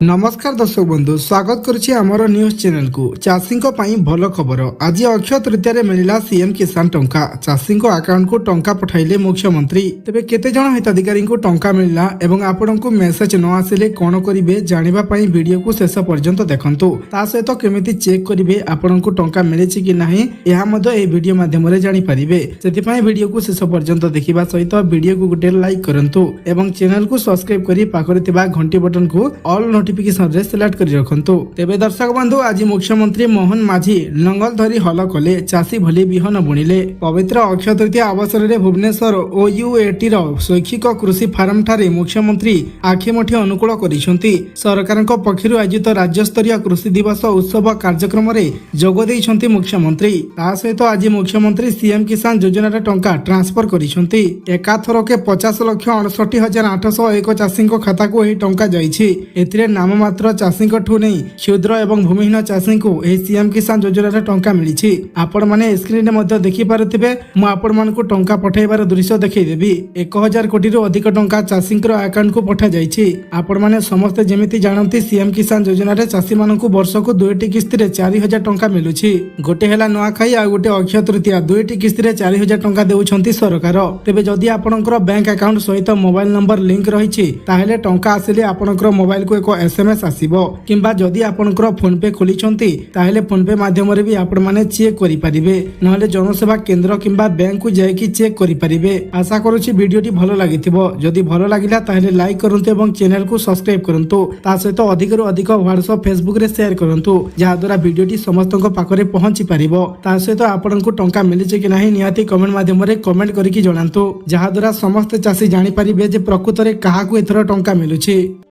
नमस्कार दर्शक बंधु स्वागत करुछि हमर न्यूज चैनल को। चाषी भल खबर आज अक्षय तृतीय मिला सीएम किसान टंका चाषी अकाउंट को टंका पठाइले मुख्यमंत्री। तेबे केते जण हिताधिकारी को टंका मिलला एवं आपण को मेसेज न आसिले कोन करिवे जानिबा पई वीडियो को शेष पर्यंत देखंतु। ता सहित केमिति चेक करिवे आपण को टंका मिलेछि कि नाही एहा मध्ये ए वीडियो माध्यम रे जानि परिबे। सेति पई वीडियो को शेष पर्यंत देखिबा सहित वीडियो को गुटे लाइक करंतु एवं चैनल को सब्सक्राइब करी पाखरे थिबा घंटी बटन को ऑल नोटिफिकेशन रे सिलेक्ट करी रखंतु। तेबे दर्शक बंधु आज मुख्यमंत्री मोहन माझी लंगल धरी हल कले चाषी भली बिहन बुणिले। पवित्र अक्षय तृतीय अवसर रे भुवनेश्वर ओयूएटी रो शैक्षिक कृषि फार्म ठारे मुख्यमंत्री आखिमुठी अनुकूल करिसंती। सरकारक पक्षरु आयोजित राज्य स्तरीय कृषि दिवस उत्सव कार्यक्रम रे जोग दैछंती मुख्यमंत्री। ता सहित आज मुख्यमंत्री सीएम किसान योजना रे टंका ट्रांसफर करिसंती। एकाथरके 50,68,801 चाषी खाता को एही टंका जाईछि। एथिरे नाम मात्र चाषी ठू नहीं क्षुद्र एवं भूमिहीन चाषी को सीएम किसान योजना टंका मिली। आपण माने स्क्रीन रे देखि पारुथिबे मु आपण मानकु टंका पठाइबार दृश्य देखैदेबी। 1000 कोटी रु अधिक टंका चाषी अकाउंट को पठा जाईछि। आपण माने समस्त जेमिति जानती सीएम किसान योजना रे चाषी मानकु वर्षकु 2टी किस्ती रे 4000 टंका मिलुछि। गोटे हेला नुआखाई आ गोटे अक्षय तृतीया 2टी किस्ती रे 4000 टंका देउछंती सरकार। तेबे जदि आपणकर बैंक अकाउंट सहित मोबाइल नंबर लिंक रहिछि ताहेले टंका आसिले आपणकर मोबाइल को एक एसएमएस आसीबो किंबा जदि आपणकर फोन पे खोलिछंती ताहेले फोन पे माध्यम रे भी आपण माने चेक करि परिबे नहले जनसेवा केंद्र किंबा बैंक को जाय कि चेक करि परिबे। आशा करूछि वीडियोटी भलो लागिथिबो। जदि भलो लागिला ताहेले लाइक करंतु एवं चैनल को सब्सक्राइब करंतु। ता सहित अधिक रु अधिक व्हाट्सएप फेसबुक रे शेयर करंतु जहा द्वारा वीडियोटी समस्तक पाखरे पहुंची परिबो। ता सहित आपणको टंका मिलिছে कि नाही निहाती कमेंट माध्यम रे कमेंट करिकि जणांतु जहा द्वारा समस्त चाषी जानि परिबे जे प्रकृत रे काहा को एथरो टंका मिलुछि।